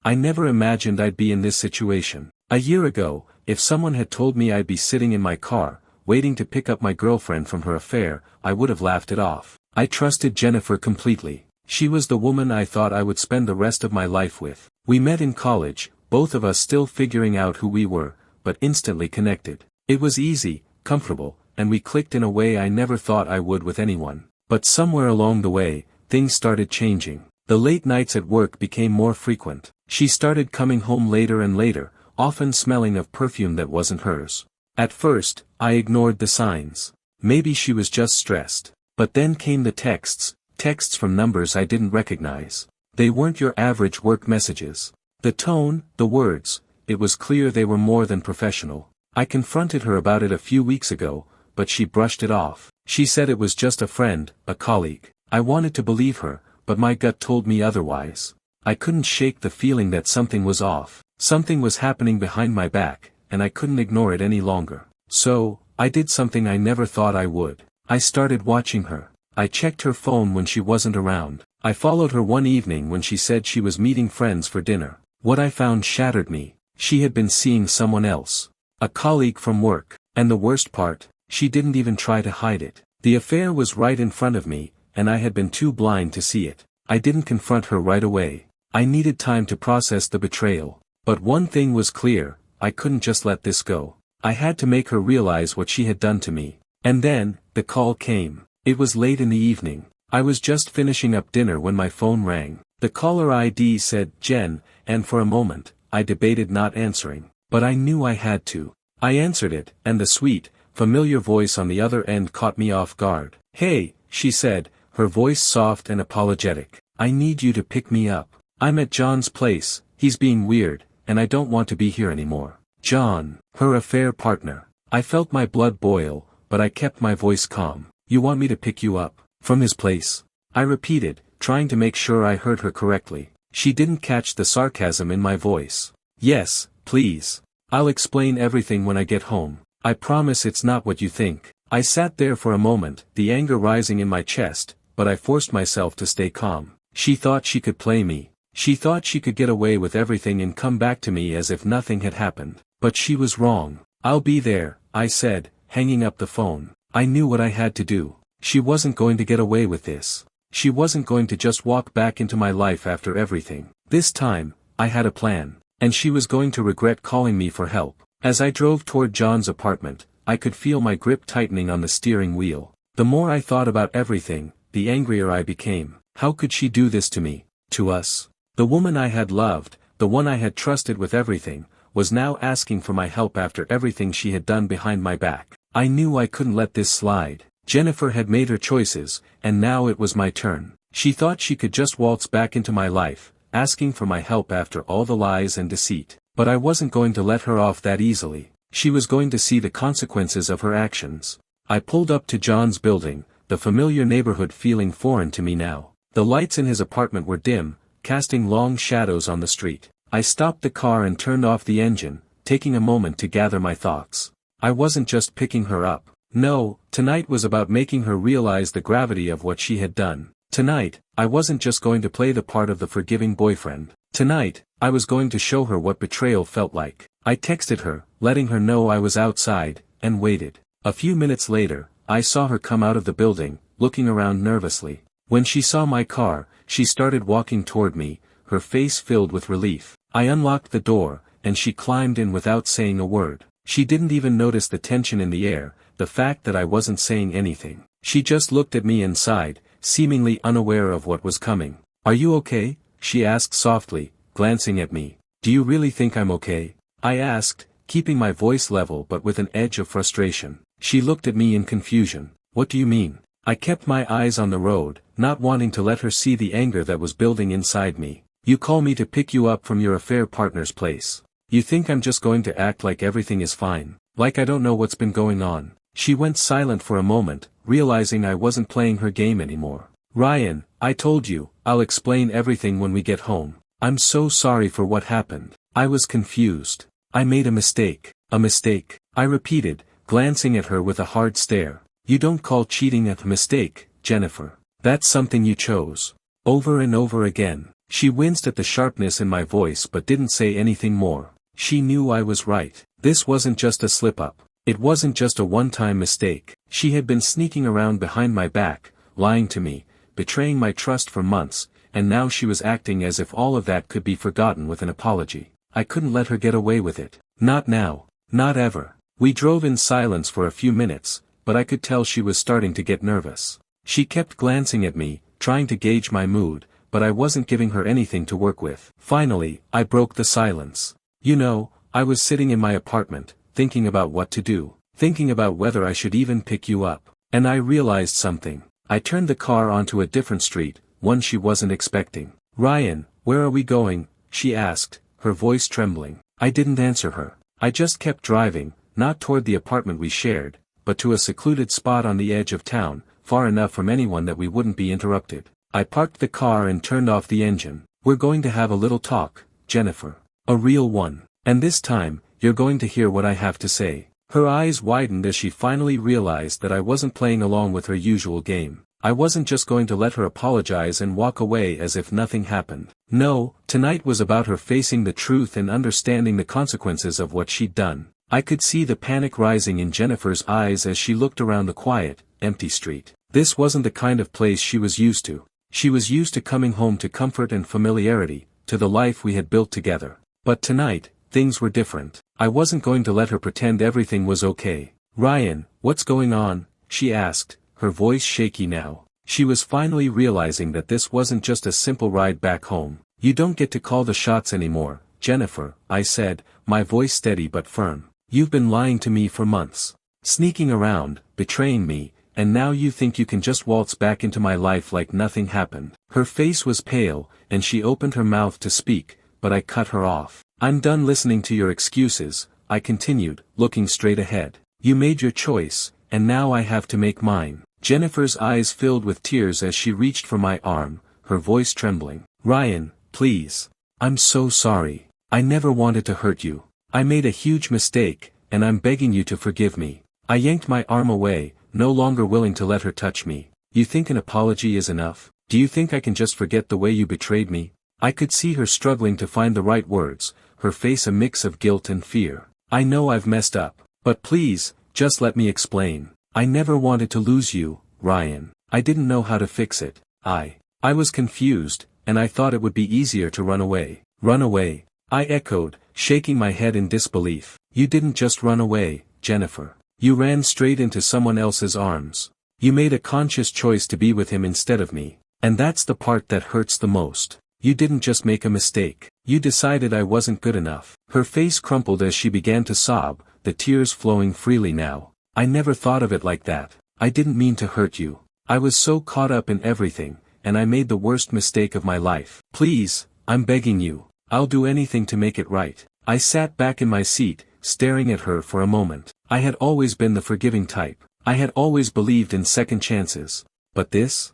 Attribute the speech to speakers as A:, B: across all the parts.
A: I never imagined I'd be in this situation. A year ago, if someone had told me I'd be sitting in my car, waiting to pick up my girlfriend from her affair, I would have laughed it off. I trusted Jennifer completely. She was the woman I thought I would spend the rest of my life with. We met in college, both of us still figuring out who we were, but instantly connected. It was easy, comfortable, and we clicked in a way I never thought I would with anyone. But somewhere along the way, things started changing. The late nights at work became more frequent. She started coming home later and later, often smelling of perfume that wasn't hers. At first, I ignored the signs. Maybe she was just stressed. But then came the texts from numbers I didn't recognize. They weren't your average work messages. The tone, the words, it was clear they were more than professional. I confronted her about it a few weeks ago, but she brushed it off. She said it was just a friend, a colleague. I wanted to believe her, but my gut told me otherwise. I couldn't shake the feeling that something was off. Something was happening behind my back, and I couldn't ignore it any longer. So, I did something I never thought I would. I started watching her. I checked her phone when she wasn't around. I followed her one evening when she said she was meeting friends for dinner. What I found shattered me. She had been seeing someone else. A colleague from work. And the worst part, she didn't even try to hide it. The affair was right in front of me, and I had been too blind to see it. I didn't confront her right away. I needed time to process the betrayal. But one thing was clear, I couldn't just let this go. I had to make her realize what she had done to me. And then, the call came. It was late in the evening. I was just finishing up dinner when my phone rang. The caller ID said, Jen, and for a moment, I debated not answering. But I knew I had to. I answered it, and the sweet, familiar voice on the other end caught me off guard. Hey, she said, her voice soft and apologetic. I need you to pick me up. I'm at John's place, he's being weird, and I don't want to be here anymore. John, her affair partner. I felt my blood boil, but I kept my voice calm. You want me to pick you up? From his place? I repeated, trying to make sure I heard her correctly. She didn't catch the sarcasm in my voice. Yes, please. I'll explain everything when I get home. I promise it's not what you think. I sat there for a moment, the anger rising in my chest, but I forced myself to stay calm. She thought she could play me. She thought she could get away with everything and come back to me as if nothing had happened. But she was wrong. I'll be there, I said, hanging up the phone. I knew what I had to do. She wasn't going to get away with this. She wasn't going to just walk back into my life after everything. This time, I had a plan. And she was going to regret calling me for help. As I drove toward John's apartment, I could feel my grip tightening on the steering wheel. The more I thought about everything, the angrier I became. How could she do this to me? To us? The woman I had loved, the one I had trusted with everything, was now asking for my help after everything she had done behind my back. I knew I couldn't let this slide. Jennifer had made her choices, and now it was my turn. She thought she could just waltz back into my life, asking for my help after all the lies and deceit. But I wasn't going to let her off that easily. She was going to see the consequences of her actions. I pulled up to John's building, the familiar neighborhood feeling foreign to me now. The lights in his apartment were dim, casting long shadows on the street. I stopped the car and turned off the engine, taking a moment to gather my thoughts. I wasn't just picking her up. No, tonight was about making her realize the gravity of what she had done. Tonight, I wasn't just going to play the part of the forgiving boyfriend. Tonight, I was going to show her what betrayal felt like. I texted her, letting her know I was outside, and waited. A few minutes later, I saw her come out of the building, looking around nervously. When she saw my car, she started walking toward me, her face filled with relief. I unlocked the door, and she climbed in without saying a word. She didn't even notice the tension in the air, the fact that I wasn't saying anything. She just looked at me and sighed, seemingly unaware of what was coming. Are you okay? She asked softly, glancing at me. Do you really think I'm okay? I asked, keeping my voice level but with an edge of frustration. She looked at me in confusion. What do you mean? I kept my eyes on the road, not wanting to let her see the anger that was building inside me. You call me to pick you up from your affair partner's place. You think I'm just going to act like everything is fine, like I don't know what's been going on. She went silent for a moment, realizing I wasn't playing her game anymore. Ryan, I told you, I'll explain everything when we get home. I'm so sorry for what happened. I was confused. I made a mistake. A mistake, I repeated, glancing at her with a hard stare. You don't call cheating a mistake, Jennifer. That's something you chose. Over and over again. She winced at the sharpness in my voice but didn't say anything more. She knew I was right. This wasn't just a slip-up. It wasn't just a one-time mistake. She had been sneaking around behind my back, lying to me, betraying my trust for months, and now she was acting as if all of that could be forgotten with an apology. I couldn't let her get away with it. Not now. Not ever. We drove in silence for a few minutes, but I could tell she was starting to get nervous. She kept glancing at me, trying to gauge my mood, but I wasn't giving her anything to work with. Finally, I broke the silence. You know, I was sitting in my apartment, thinking about what to do, thinking about whether I should even pick you up. And I realized something. I turned the car onto a different street, one she wasn't expecting. "Ryan, where are we going?" she asked, her voice trembling. I didn't answer her. I just kept driving, not toward the apartment we shared, but to a secluded spot on the edge of town, far enough from anyone that we wouldn't be interrupted. I parked the car and turned off the engine. "We're going to have a little talk, Jennifer. A real one. And this time, you're going to hear what I have to say." Her eyes widened as she finally realized that I wasn't playing along with her usual game. I wasn't just going to let her apologize and walk away as if nothing happened. No, tonight was about her facing the truth and understanding the consequences of what she'd done. I could see the panic rising in Jennifer's eyes as she looked around the quiet, empty street. This wasn't the kind of place she was used to. She was used to coming home to comfort and familiarity, to the life we had built together. But tonight, things were different. I wasn't going to let her pretend everything was okay. "Ryan, what's going on?" she asked, her voice shaky now. She was finally realizing that this wasn't just a simple ride back home. "You don't get to call the shots anymore, Jennifer," I said, my voice steady but firm. "You've been lying to me for months. Sneaking around, betraying me, and now you think you can just waltz back into my life like nothing happened." Her face was pale, and she opened her mouth to speak, but I cut her off. "I'm done listening to your excuses," I continued, looking straight ahead. "You made your choice, and now I have to make mine." Jennifer's eyes filled with tears as she reached for my arm, her voice trembling. "Ryan, please. I'm so sorry. I never wanted to hurt you. I made a huge mistake, and I'm begging you to forgive me." I yanked my arm away, no longer willing to let her touch me. "You think an apology is enough? Do you think I can just forget the way you betrayed me?" I could see her struggling to find the right words, her face a mix of guilt and fear. "I know I've messed up, but please, just let me explain. I never wanted to lose you, Ryan. I didn't know how to fix it. I was confused, and I thought it would be easier to run away." "Run away?" I echoed, shaking my head in disbelief. "You didn't just run away, Jennifer. You ran straight into someone else's arms. You made a conscious choice to be with him instead of me. And that's the part that hurts the most. You didn't just make a mistake. You decided I wasn't good enough." Her face crumpled as she began to sob, the tears flowing freely now. "I never thought of it like that. I didn't mean to hurt you. I was so caught up in everything, and I made the worst mistake of my life. Please, I'm begging you. I'll do anything to make it right." I sat back in my seat, staring at her for a moment. I had always been the forgiving type. I had always believed in second chances. But this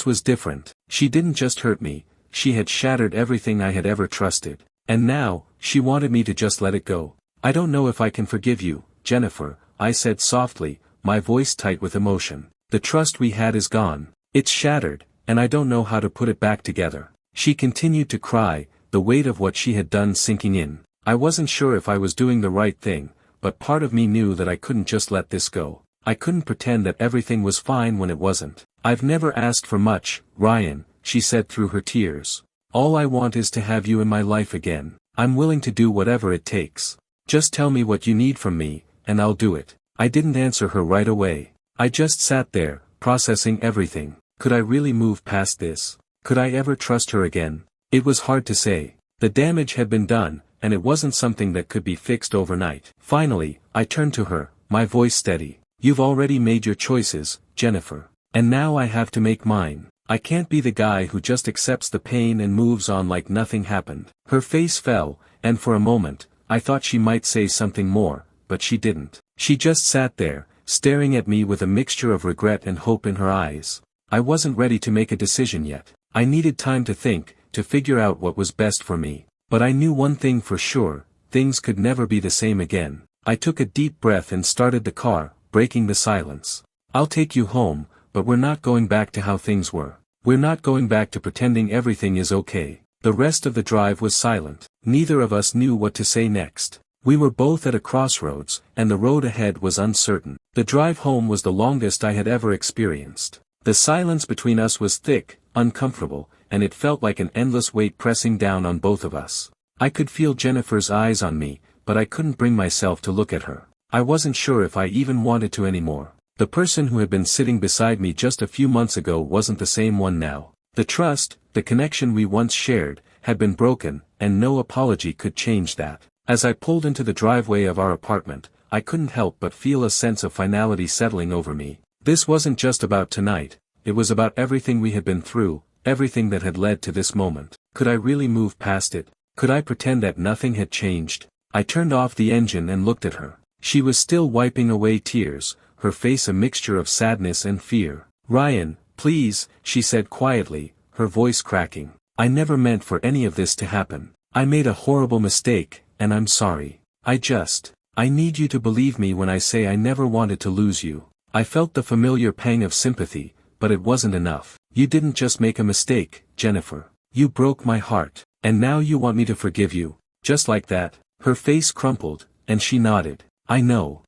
A: was different. She didn't just hurt me, she had shattered everything I had ever trusted. And now, she wanted me to just let it go. "I don't know if I can forgive you, Jennifer," I said softly, my voice tight with emotion. "The trust we had is gone. It's shattered, and I don't know how to put it back together." She continued to cry, the weight of what she had done sinking in. I wasn't sure if I was doing the right thing, but part of me knew that I couldn't just let this go. I couldn't pretend that everything was fine when it wasn't. "I've never asked for much, Ryan," she said through her tears. "All I want is to have you in my life again. I'm willing to do whatever it takes. Just tell me what you need from me, and I'll do it." I didn't answer her right away. I just sat there, processing everything. Could I really move past this? Could I ever trust her again? It was hard to say. The damage had been done, and it wasn't something that could be fixed overnight. Finally, I turned to her, my voice steady. "You've already made your choices, Jennifer. And now I have to make mine. I can't be the guy who just accepts the pain and moves on like nothing happened." Her face fell, and for a moment, I thought she might say something more, but she didn't. She just sat there, staring at me with a mixture of regret and hope in her eyes. I wasn't ready to make a decision yet. I needed time to think, to figure out what was best for me. But I knew one thing for sure, things could never be the same again. I took a deep breath and started the car, breaking the silence. "I'll take you home, but we're not going back to how things were. We're not going back to pretending everything is okay." The rest of the drive was silent. Neither of us knew what to say next. We were both at a crossroads, and the road ahead was uncertain. The drive home was the longest I had ever experienced. The silence between us was thick, uncomfortable, and it felt like an endless weight pressing down on both of us. I could feel Jennifer's eyes on me, but I couldn't bring myself to look at her. I wasn't sure if I even wanted to anymore. The person who had been sitting beside me just a few months ago wasn't the same one now. The trust, the connection we once shared, had been broken, and no apology could change that. As I pulled into the driveway of our apartment, I couldn't help but feel a sense of finality settling over me. This wasn't just about tonight, it was about everything we had been through, everything that had led to this moment. Could I really move past it? Could I pretend that nothing had changed? I turned off the engine and looked at her. She was still wiping away tears, her face a mixture of sadness and fear. "Ryan, please," she said quietly, her voice cracking. "I never meant for any of this to happen. I made a horrible mistake, and I'm sorry. I need you to believe me when I say I never wanted to lose you." I felt the familiar pang of sympathy, but it wasn't enough. "You didn't just make a mistake, Jennifer. You broke my heart. And now you want me to forgive you, just like that?" Her face crumpled, and she nodded. I know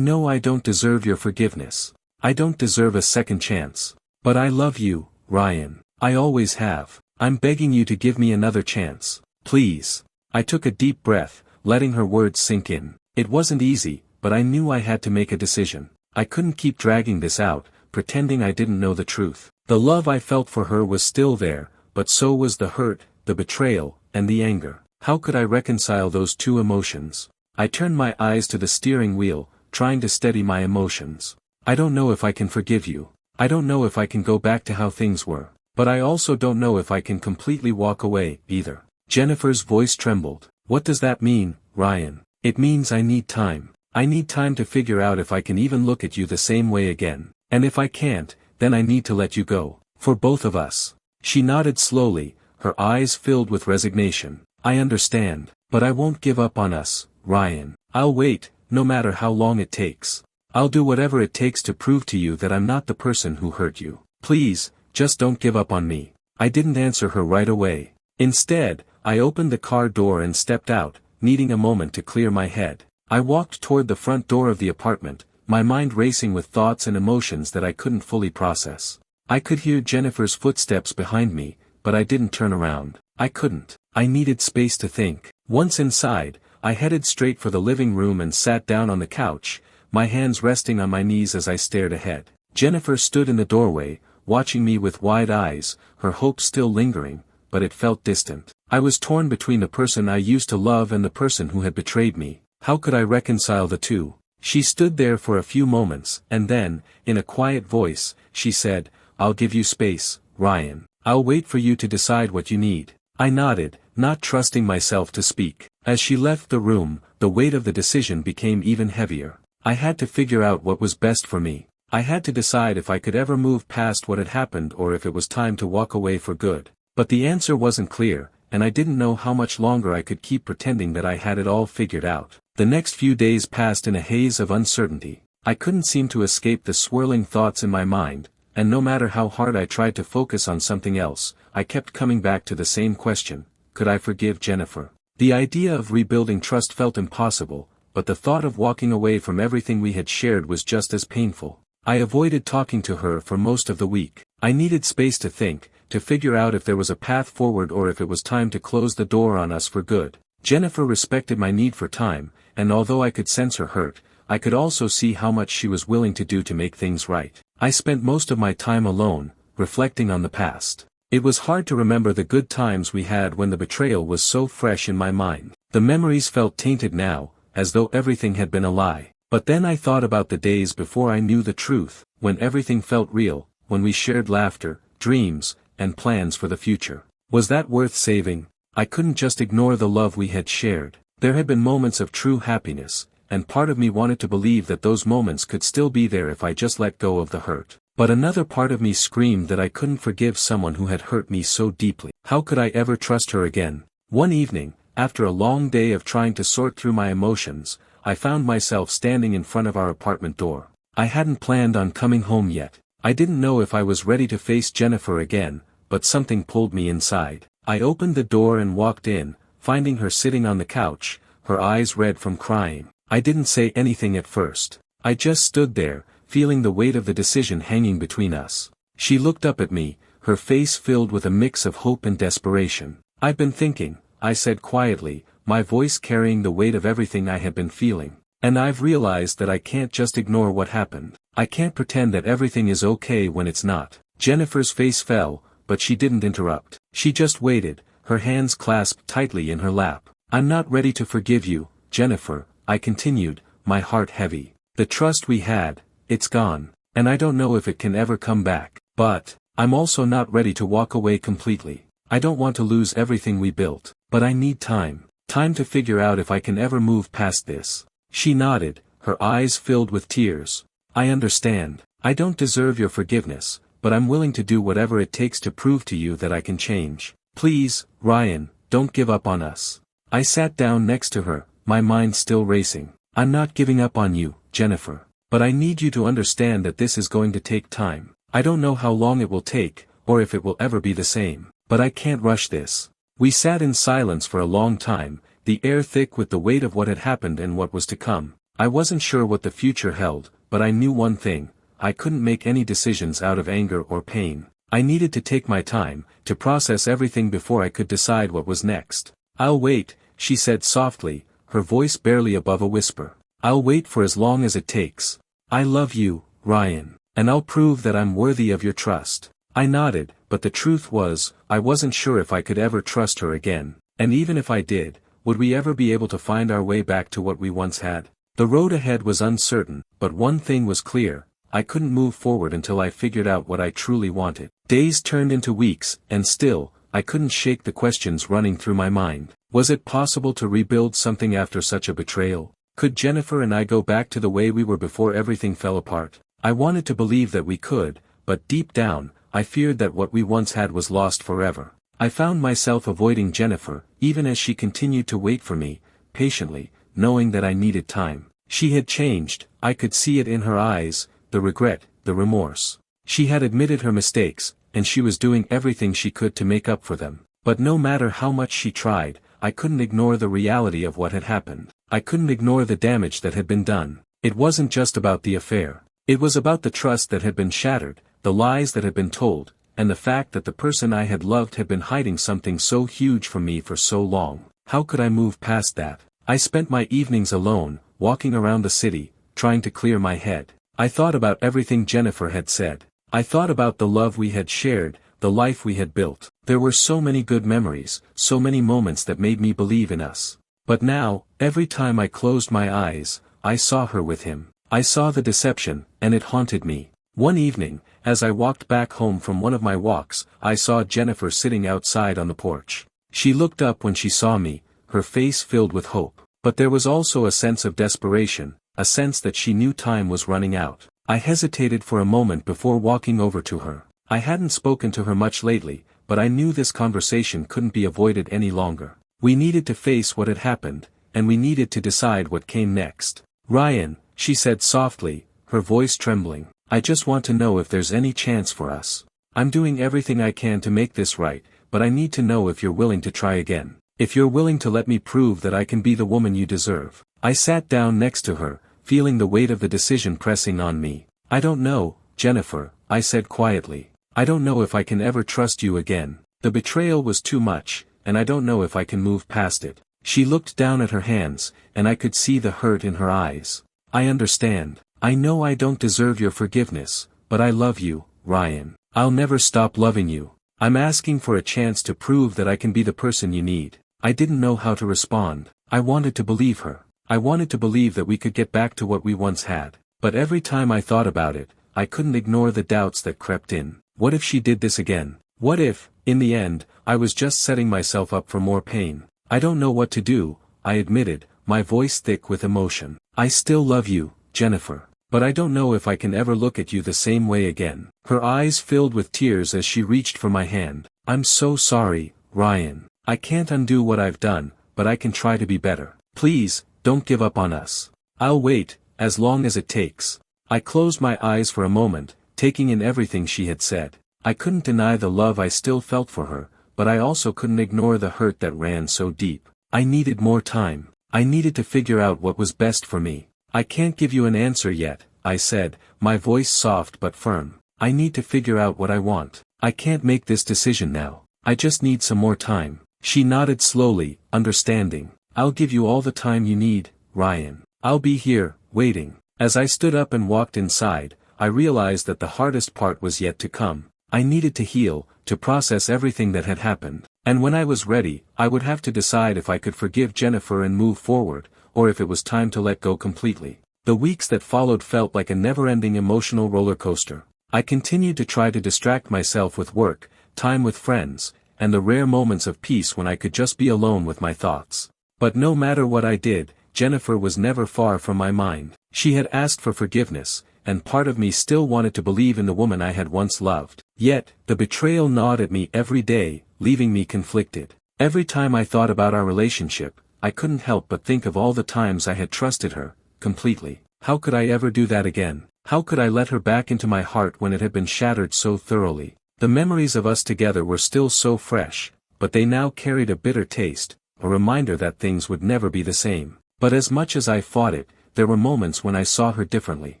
A: I don't deserve your forgiveness. I don't deserve a second chance. But I love you, Ryan. I always have. I'm begging you to give me another chance. Please." I took a deep breath, letting her words sink in. It wasn't easy, but I knew I had to make a decision. I couldn't keep dragging this out, pretending I didn't know the truth. The love I felt for her was still there, but so was the hurt, the betrayal, and the anger. How could I reconcile those two emotions? I turned my eyes to the steering wheel, trying to steady my emotions. I don't know if I can forgive you. I don't know if I can go back to how things were. But I also don't know if I can completely walk away, either. Jennifer's voice trembled. "What does that mean, Ryan?" "It means I need time. I need time to figure out if I can even look at you the same way again. And if I can't, then I need to let you go. For both of us." She nodded slowly, her eyes filled with resignation. "I understand. But I won't give up on us, Ryan. I'll wait, no matter how long it takes. I'll do whatever it takes to prove to you that I'm not the person who hurt you. Please, just don't give up on me." I didn't answer her right away. Instead, I opened the car door and stepped out, needing a moment to clear my head. I walked toward the front door of the apartment, my mind racing with thoughts and emotions that I couldn't fully process. I could hear Jennifer's footsteps behind me, but I didn't turn around. I couldn't. I needed space to think. Once inside, I headed straight for the living room and sat down on the couch, my hands resting on my knees as I stared ahead. Jennifer stood in the doorway, watching me with wide eyes, her hope still lingering, but it felt distant. I was torn between the person I used to love and the person who had betrayed me. How could I reconcile the two? She stood there for a few moments, and then, in a quiet voice, she said, "I'll give you space, Ryan. I'll wait for you to decide what you need." I nodded, not trusting myself to speak. As she left the room, the weight of the decision became even heavier. I had to figure out what was best for me. I had to decide if I could ever move past what had happened or if it was time to walk away for good. But the answer wasn't clear, and I didn't know how much longer I could keep pretending that I had it all figured out. The next few days passed in a haze of uncertainty. I couldn't seem to escape the swirling thoughts in my mind, and no matter how hard I tried to focus on something else, I kept coming back to the same question: could I forgive Jennifer? The idea of rebuilding trust felt impossible, but the thought of walking away from everything we had shared was just as painful. I avoided talking to her for most of the week. I needed space to think, to figure out if there was a path forward or if it was time to close the door on us for good. Jennifer respected my need for time, and although I could sense her hurt, I could also see how much she was willing to do to make things right. I spent most of my time alone, reflecting on the past. It was hard to remember the good times we had when the betrayal was so fresh in my mind. The memories felt tainted now, as though everything had been a lie. But then I thought about the days before I knew the truth, when everything felt real, when we shared laughter, dreams, and plans for the future. Was that worth saving? I couldn't just ignore the love we had shared. There had been moments of true happiness, and part of me wanted to believe that those moments could still be there if I just let go of the hurt. But another part of me screamed that I couldn't forgive someone who had hurt me so deeply. How could I ever trust her again? One evening, after a long day of trying to sort through my emotions, I found myself standing in front of our apartment door. I hadn't planned on coming home yet. I didn't know if I was ready to face Jennifer again, but something pulled me inside. I opened the door and walked in, finding her sitting on the couch, her eyes red from crying. I didn't say anything at first. I just stood there, feeling the weight of the decision hanging between us. She looked up at me, her face filled with a mix of hope and desperation. "I've been thinking," I said quietly, my voice carrying the weight of everything I had been feeling. "And I've realized that I can't just ignore what happened. I can't pretend that everything is okay when it's not." Jennifer's face fell, but she didn't interrupt. She just waited, her hands clasped tightly in her lap. "I'm not ready to forgive you, Jennifer," I continued, my heart heavy. "The trust we had, it's gone, and I don't know if it can ever come back. But, I'm also not ready to walk away completely. I don't want to lose everything we built, but I need time. Time to figure out if I can ever move past this." She nodded, her eyes filled with tears. "I understand. I don't deserve your forgiveness, but I'm willing to do whatever it takes to prove to you that I can change. Please, Ryan, don't give up on us." I sat down next to her, my mind still racing. "I'm not giving up on you, Jennifer. But I need you to understand that this is going to take time. I don't know how long it will take, or if it will ever be the same. But I can't rush this." We sat in silence for a long time, the air thick with the weight of what had happened and what was to come. I wasn't sure what the future held, but I knew one thing: I couldn't make any decisions out of anger or pain. I needed to take my time, to process everything before I could decide what was next. "I'll wait," she said softly, her voice barely above a whisper. "I'll wait for as long as it takes. I love you, Ryan, and I'll prove that I'm worthy of your trust." I nodded, but the truth was, I wasn't sure if I could ever trust her again. And even if I did, would we ever be able to find our way back to what we once had? The road ahead was uncertain, but one thing was clear: I couldn't move forward until I figured out what I truly wanted. Days turned into weeks, and still, I couldn't shake the questions running through my mind. Was it possible to rebuild something after such a betrayal? Could Jennifer and I go back to the way we were before everything fell apart? I wanted to believe that we could, but deep down, I feared that what we once had was lost forever. I found myself avoiding Jennifer, even as she continued to wait for me, patiently, knowing that I needed time. She had changed, I could see it in her eyes, the regret, the remorse. She had admitted her mistakes, and she was doing everything she could to make up for them. But no matter how much she tried, I couldn't ignore the reality of what had happened. I couldn't ignore the damage that had been done. It wasn't just about the affair. It was about the trust that had been shattered, the lies that had been told, and the fact that the person I had loved had been hiding something so huge from me for so long. How could I move past that? I spent my evenings alone, walking around the city, trying to clear my head. I thought about everything Jennifer had said. I thought about the love we had shared, the life we had built. There were so many good memories, so many moments that made me believe in us. But now, every time I closed my eyes, I saw her with him. I saw the deception, and it haunted me. One evening, as I walked back home from one of my walks, I saw Jennifer sitting outside on the porch. She looked up when she saw me, her face filled with hope. But there was also a sense of desperation, a sense that she knew time was running out. I hesitated for a moment before walking over to her. I hadn't spoken to her much lately, but I knew this conversation couldn't be avoided any longer. We needed to face what had happened, and we needed to decide what came next. "Ryan," she said softly, her voice trembling, "I just want to know if there's any chance for us. I'm doing everything I can to make this right, but I need to know if you're willing to try again. If you're willing to let me prove that I can be the woman you deserve." I sat down next to her, feeling the weight of the decision pressing on me. "I don't know, Jennifer," I said quietly. "I don't know if I can ever trust you again. The betrayal was too much, and I don't know if I can move past it." She looked down at her hands, and I could see the hurt in her eyes. "I understand. I know I don't deserve your forgiveness, but I love you, Ryan. I'll never stop loving you. I'm asking for a chance to prove that I can be the person you need." I didn't know how to respond. I wanted to believe her. I wanted to believe that we could get back to what we once had. But every time I thought about it, I couldn't ignore the doubts that crept in. What if she did this again? What if, in the end, I was just setting myself up for more pain? "I don't know what to do," I admitted, my voice thick with emotion. "I still love you, Jennifer. But I don't know if I can ever look at you the same way again." Her eyes filled with tears as she reached for my hand. "I'm so sorry, Ryan. I can't undo what I've done, but I can try to be better. Please, don't give up on us. I'll wait, as long as it takes." I closed my eyes for a moment, taking in everything she had said. I couldn't deny the love I still felt for her, but I also couldn't ignore the hurt that ran so deep. I needed more time. I needed to figure out what was best for me. I can't give you an answer yet, I said, my voice soft but firm. I need to figure out what I want. I can't make this decision now. I just need some more time. She nodded slowly, understanding. I'll give you all the time you need, Ryan. I'll be here, waiting. As I stood up and walked inside, I realized that the hardest part was yet to come. I needed to heal, to process everything that had happened. And when I was ready, I would have to decide if I could forgive Jennifer and move forward, or if it was time to let go completely. The weeks that followed felt like a never-ending emotional roller coaster. I continued to try to distract myself with work, time with friends, and the rare moments of peace when I could just be alone with my thoughts. But no matter what I did, Jennifer was never far from my mind. She had asked for forgiveness, and part of me still wanted to believe in the woman I had once loved. Yet, the betrayal gnawed at me every day, leaving me conflicted. Every time I thought about our relationship, I couldn't help but think of all the times I had trusted her, completely. How could I ever do that again? How could I let her back into my heart when it had been shattered so thoroughly? The memories of us together were still so fresh, but they now carried a bitter taste, a reminder that things would never be the same. But as much as I fought it, there were moments when I saw her differently.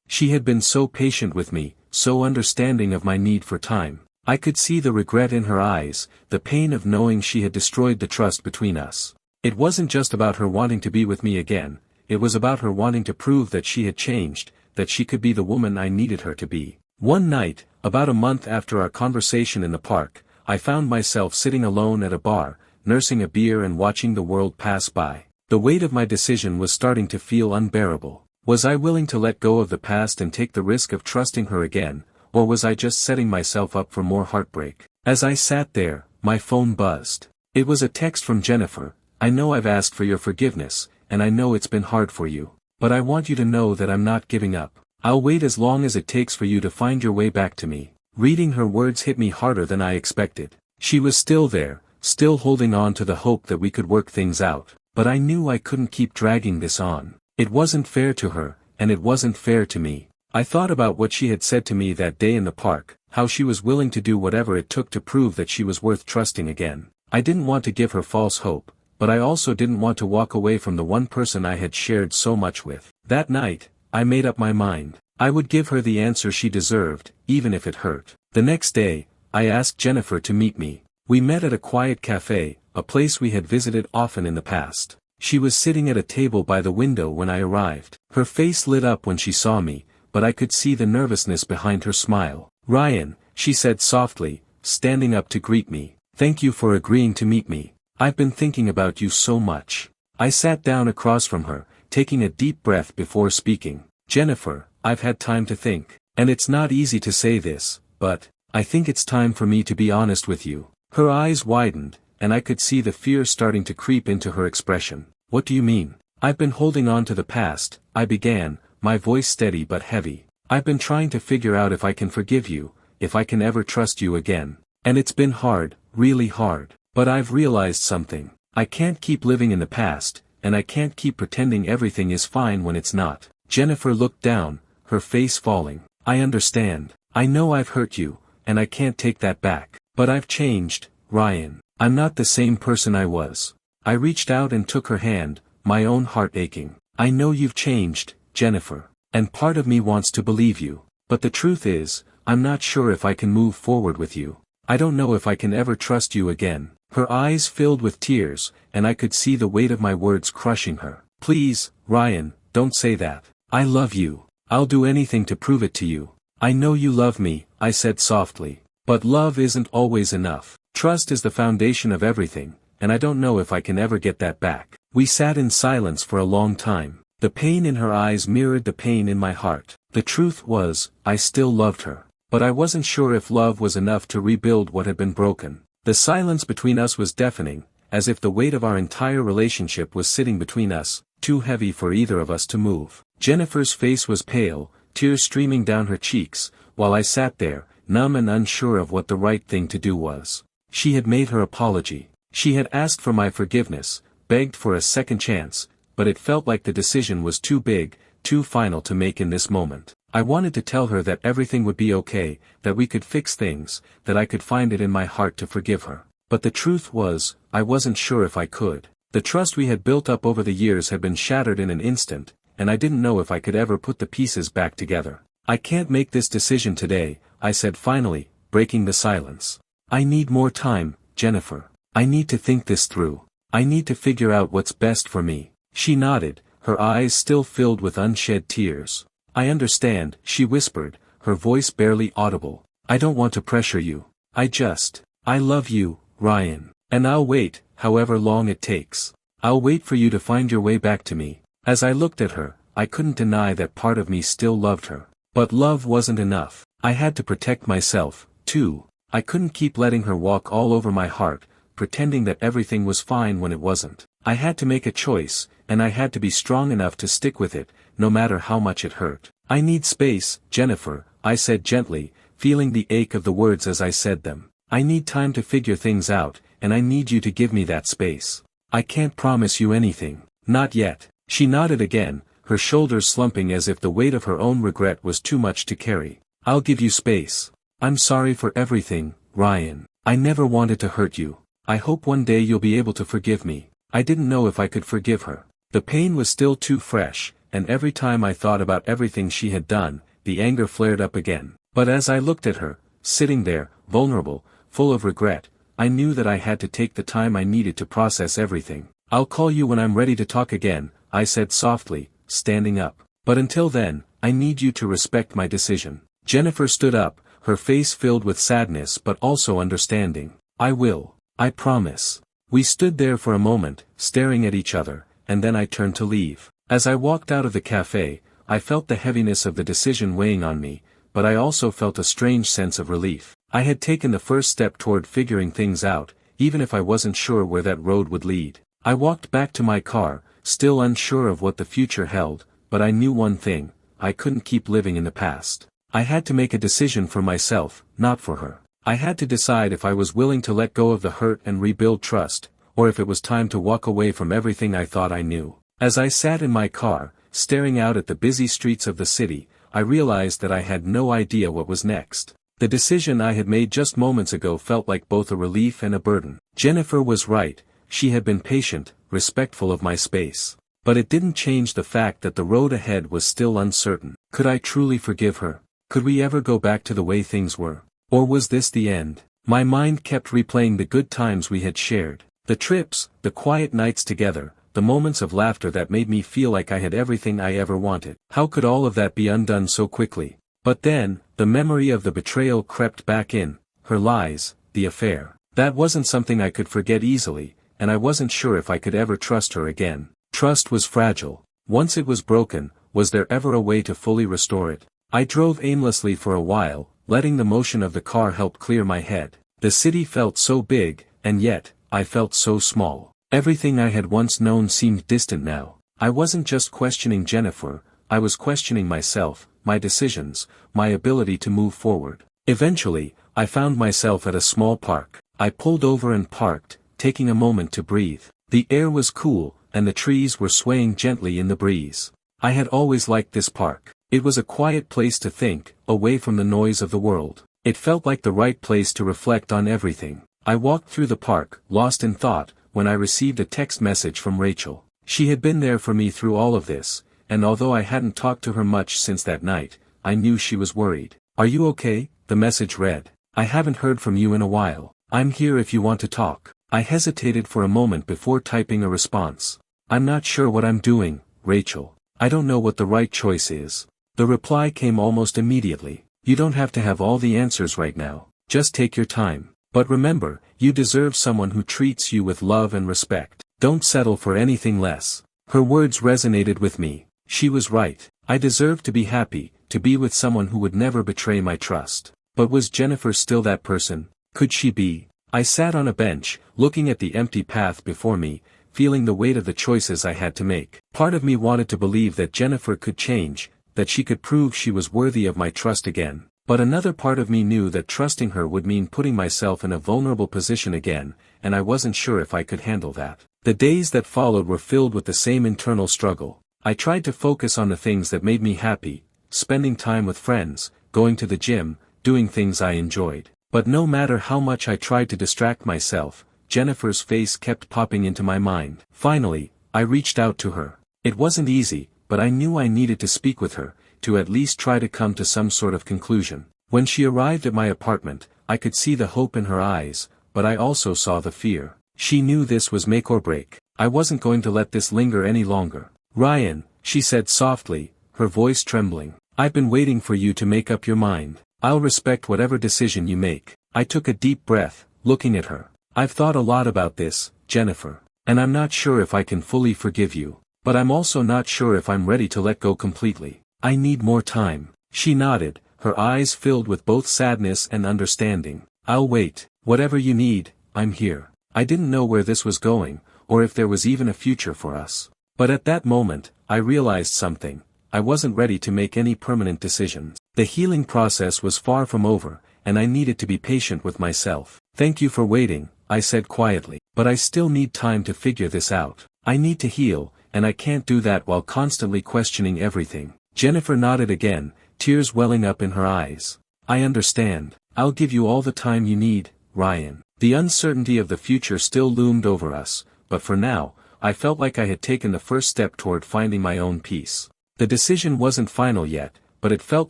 A: She had been so patient with me, so understanding of my need for time. I could see the regret in her eyes, the pain of knowing she had destroyed the trust between us. It wasn't just about her wanting to be with me again, it was about her wanting to prove that she had changed, that she could be the woman I needed her to be. One night, about a month after our conversation in the park, I found myself sitting alone at a bar, nursing a beer and watching the world pass by. The weight of my decision was starting to feel unbearable. Was I willing to let go of the past and take the risk of trusting her again, or was I just setting myself up for more heartbreak? As I sat there, my phone buzzed. It was a text from Jennifer. I know I've asked for your forgiveness, and I know it's been hard for you. But I want you to know that I'm not giving up. I'll wait as long as it takes for you to find your way back to me. Reading her words hit me harder than I expected. She was still there, still holding on to the hope that we could work things out. But I knew I couldn't keep dragging this on. It wasn't fair to her, and it wasn't fair to me. I thought about what she had said to me that day in the park, how she was willing to do whatever it took to prove that she was worth trusting again. I didn't want to give her false hope, but I also didn't want to walk away from the one person I had shared so much with. That night, I made up my mind. I would give her the answer she deserved, even if it hurt. The next day, I asked Jennifer to meet me. We met at a quiet cafe, a place we had visited often in the past. She was sitting at a table by the window when I arrived. Her face lit up when she saw me, but I could see the nervousness behind her smile. "Ryan," she said softly, standing up to greet me. "Thank you for agreeing to meet me. I've been thinking about you so much." I sat down across from her, taking a deep breath before speaking. "Jennifer, I've had time to think. And it's not easy to say this, but I think it's time for me to be honest with you." Her eyes widened, and I could see the fear starting to creep into her expression. "What do you mean?" "I've been holding on to the past," I began, my voice steady but heavy. "I've been trying to figure out if I can forgive you, if I can ever trust you again. And it's been hard, really hard. But I've realized something. I can't keep living in the past, and I can't keep pretending everything is fine when it's not." Jennifer looked down, her face falling. "I understand. I know I've hurt you, and I can't take that back. But I've changed, Ryan. I'm not the same person I was." I reached out and took her hand, my own heart aching. "I know you've changed, Jennifer. And part of me wants to believe you. But the truth is, I'm not sure if I can move forward with you. I don't know if I can ever trust you again." Her eyes filled with tears, and I could see the weight of my words crushing her. "Please, Ryan, don't say that. I love you. I'll do anything to prove it to you. I know you love me," I said softly. "But love isn't always enough. Trust is the foundation of everything, and I don't know if I can ever get that back." We sat in silence for a long time. The pain in her eyes mirrored the pain in my heart. The truth was, I still loved her. But I wasn't sure if love was enough to rebuild what had been broken. The silence between us was deafening, as if the weight of our entire relationship was sitting between us, too heavy for either of us to move. Jennifer's face was pale, tears streaming down her cheeks, while I sat there, numb and unsure of what the right thing to do was. She had made her apology. She had asked for my forgiveness, begged for a second chance, but it felt like the decision was too big, too final to make in this moment. I wanted to tell her that everything would be okay, that we could fix things, that I could find it in my heart to forgive her. but the truth was, I wasn't sure if I could. The trust we had built up over the years had been shattered in an instant, and I didn't know if I could ever put the pieces back together. I can't make this decision today, I said finally, breaking the silence. I need more time, Jennifer. I need to think this through. I need to figure out what's best for me. She nodded, her eyes still filled with unshed tears. I understand, she whispered, her voice barely audible. I don't want to pressure you. I love you, Ryan. And I'll wait, however long it takes. I'll wait for you to find your way back to me. As I looked at her, I couldn't deny that part of me still loved her. But love wasn't enough. I had to protect myself, too. I couldn't keep letting her walk all over my heart, pretending that everything was fine when it wasn't. I had to make a choice, and I had to be strong enough to stick with it, no matter how much it hurt. I need space, Jennifer, I said gently, feeling the ache of the words as I said them. I need time to figure things out, and I need you to give me that space. I can't promise you anything. Not yet. She nodded again, her shoulders slumping as if the weight of her own regret was too much to carry. I'll give you space. I'm sorry for everything, Ryan. I never wanted to hurt you. I hope one day you'll be able to forgive me. I didn't know if I could forgive her. The pain was still too fresh, and every time I thought about everything she had done, the anger flared up again. But as I looked at her, sitting there, vulnerable, full of regret, I knew that I had to take the time I needed to process everything. I'll call you when I'm ready to talk again, I said softly, standing up. But until then, I need you to respect my decision. Jennifer stood up, her face filled with sadness but also understanding. I will. I promise. We stood there for a moment, staring at each other, and then I turned to leave. As I walked out of the cafe, I felt the heaviness of the decision weighing on me, but I also felt a strange sense of relief. I had taken the first step toward figuring things out, even if I wasn't sure where that road would lead. I walked back to my car, still unsure of what the future held, but I knew one thing: I couldn't keep living in the past. I had to make a decision for myself, not for her. I had to decide if I was willing to let go of the hurt and rebuild trust, or if it was time to walk away from everything I thought I knew. As I sat in my car, staring out at the busy streets of the city, I realized that I had no idea what was next. The decision I had made just moments ago felt like both a relief and a burden. Jennifer was right, she had been patient, respectful of my space. But it didn't change the fact that the road ahead was still uncertain. Could I truly forgive her? Could we ever go back to the way things were? Or was this the end? My mind kept replaying the good times we had shared. The trips, the quiet nights together, the moments of laughter that made me feel like I had everything I ever wanted. How could all of that be undone so quickly? But then, the memory of the betrayal crept back in, her lies, the affair. That wasn't something I could forget easily, and I wasn't sure if I could ever trust her again. Trust was fragile. Once it was broken, was there ever a way to fully restore it? I drove aimlessly for a while, letting the motion of the car help clear my head. The city felt so big, and yet, I felt so small. Everything I had once known seemed distant now. I wasn't just questioning Jennifer, I was questioning myself, my decisions, my ability to move forward. Eventually, I found myself at a small park. I pulled over and parked, taking a moment to breathe. The air was cool, and the trees were swaying gently in the breeze. I had always liked this park. It was a quiet place to think, away from the noise of the world. It felt like the right place to reflect on everything. I walked through the park, lost in thought, when I received a text message from Rachel. She had been there for me through all of this, and although I hadn't talked to her much since that night, I knew she was worried. "Are you okay?" the message read. "I haven't heard from you in a while. I'm here if you want to talk." I hesitated for a moment before typing a response. "I'm not sure what I'm doing, Rachel. I don't know what the right choice is." The reply came almost immediately. "You don't have to have all the answers right now. Just take your time. But remember, you deserve someone who treats you with love and respect. Don't settle for anything less." Her words resonated with me. She was right. I deserved to be happy, to be with someone who would never betray my trust. But was Jennifer still that person? Could she be? I sat on a bench, looking at the empty path before me, feeling the weight of the choices I had to make. Part of me wanted to believe that Jennifer could change, that she could prove she was worthy of my trust again. But another part of me knew that trusting her would mean putting myself in a vulnerable position again, and I wasn't sure if I could handle that. The days that followed were filled with the same internal struggle. I tried to focus on the things that made me happy, spending time with friends, going to the gym, doing things I enjoyed. But no matter how much I tried to distract myself, Jennifer's face kept popping into my mind. Finally, I reached out to her. It wasn't easy, but I knew I needed to speak with her, to at least try to come to some sort of conclusion. When she arrived at my apartment, I could see the hope in her eyes, but I also saw the fear. She knew this was make or break. I wasn't going to let this linger any longer. "Ryan," she said softly, her voice trembling. "I've been waiting for you to make up your mind. I'll respect whatever decision you make." I took a deep breath, looking at her. "I've thought a lot about this, Jennifer. And I'm not sure if I can fully forgive you. But I'm also not sure if I'm ready to let go completely. I need more time." She nodded, her eyes filled with both sadness and understanding. "I'll wait. Whatever you need, I'm here." I didn't know where this was going, or if there was even a future for us. But at that moment, I realized something. I wasn't ready to make any permanent decisions. The healing process was far from over, and I needed to be patient with myself. "Thank you for waiting," I said quietly. "But I still need time to figure this out. I need to heal, and I can't do that while constantly questioning everything." Jennifer nodded again, tears welling up in her eyes. "I understand. I'll give you all the time you need, Ryan." The uncertainty of the future still loomed over us, but for now, I felt like I had taken the first step toward finding my own peace. The decision wasn't final yet, but it felt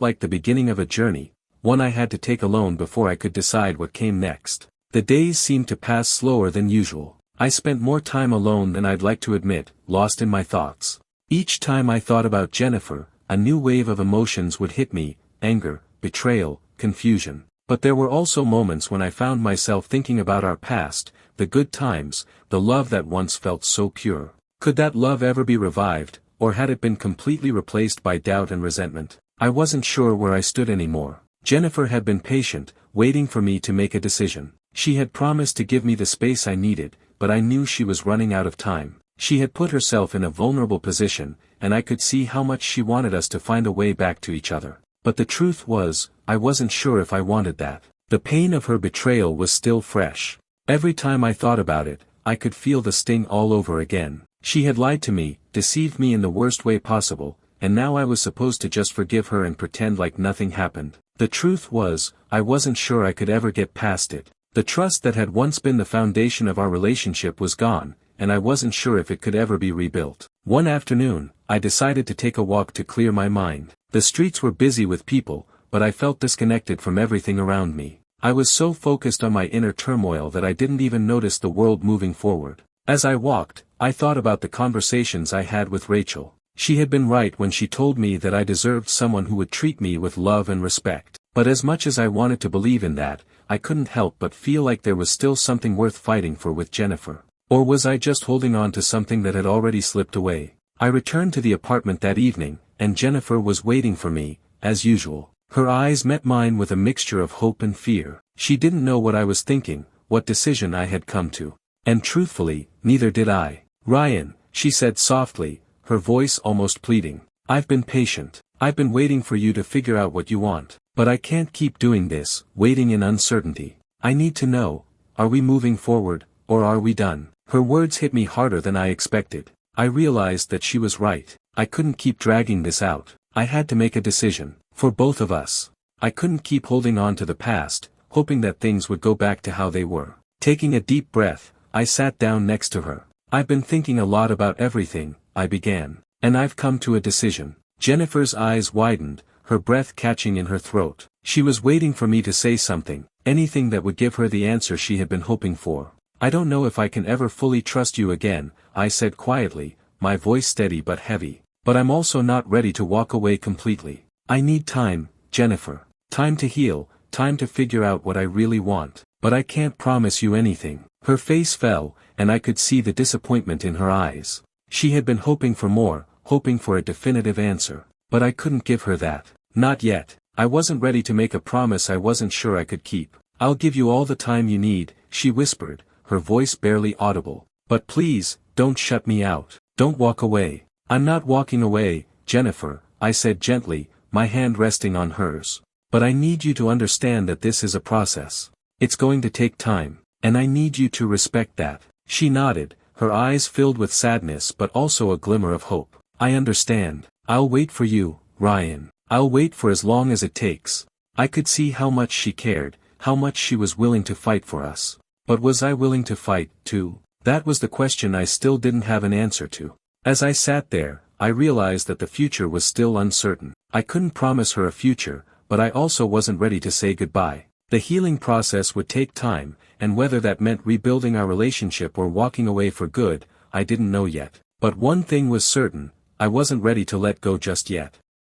A: like the beginning of a journey, one I had to take alone before I could decide what came next. The days seemed to pass slower than usual. I spent more time alone than I'd like to admit, lost in my thoughts. Each time I thought about Jennifer, a new wave of emotions would hit me: anger, betrayal, confusion. But there were also moments when I found myself thinking about our past, the good times, the love that once felt so pure. Could that love ever be revived, or had it been completely replaced by doubt and resentment? I wasn't sure where I stood anymore. Jennifer had been patient, waiting for me to make a decision. She had promised to give me the space I needed, but I knew she was running out of time. She had put herself in a vulnerable position, and I could see how much she wanted us to find a way back to each other. But the truth was, I wasn't sure if I wanted that. The pain of her betrayal was still fresh. Every time I thought about it, I could feel the sting all over again. She had lied to me, deceived me in the worst way possible, and now I was supposed to just forgive her and pretend like nothing happened. The truth was, I wasn't sure I could ever get past it. The trust that had once been the foundation of our relationship was gone, and I wasn't sure if it could ever be rebuilt. One afternoon, I decided to take a walk to clear my mind. The streets were busy with people, but I felt disconnected from everything around me. I was so focused on my inner turmoil that I didn't even notice the world moving forward. As I walked, I thought about the conversations I had with Rachel. She had been right when she told me that I deserved someone who would treat me with love and respect. But as much as I wanted to believe in that, I couldn't help but feel like there was still something worth fighting for with Jennifer. Or was I just holding on to something that had already slipped away? I returned to the apartment that evening, and Jennifer was waiting for me, as usual. Her eyes met mine with a mixture of hope and fear. She didn't know what I was thinking, what decision I had come to. And truthfully, neither did I. "Ryan," she said softly, her voice almost pleading. "I've been patient. I've been waiting for you to figure out what you want. But I can't keep doing this, waiting in uncertainty. I need to know, are we moving forward, or are we done?" Her words hit me harder than I expected. I realized that she was right. I couldn't keep dragging this out. I had to make a decision, for both of us. I couldn't keep holding on to the past, hoping that things would go back to how they were. Taking a deep breath, I sat down next to her. "I've been thinking a lot about everything," I began. "And I've come to a decision." Jennifer's eyes widened, her breath catching in her throat. She was waiting for me to say something, anything that would give her the answer she had been hoping for. "I don't know if I can ever fully trust you again," I said quietly, my voice steady but heavy. "But I'm also not ready to walk away completely. I need time, Jennifer. Time to heal, time to figure out what I really want. But I can't promise you anything." Her face fell, and I could see the disappointment in her eyes. She had been hoping for more, hoping for a definitive answer. But I couldn't give her that. Not yet. I wasn't ready to make a promise I wasn't sure I could keep. "I'll give you all the time you need," she whispered, her voice barely audible. "But please, don't shut me out. Don't walk away." "I'm not walking away, Jennifer," I said gently, my hand resting on hers. "But I need you to understand that this is a process. It's going to take time, and I need you to respect that." She nodded, her eyes filled with sadness but also a glimmer of hope. "I understand. I'll wait for you, Ryan. I'll wait for as long as it takes." I could see how much she cared, how much she was willing to fight for us. But was I willing to fight, too? That was the question I still didn't have an answer to. As I sat there, I realized that the future was still uncertain. I couldn't promise her a future, but I also wasn't ready to say goodbye. The healing process would take time, and whether that meant rebuilding our relationship or walking away for good, I didn't know yet. But one thing was certain, I wasn't ready to let go just yet.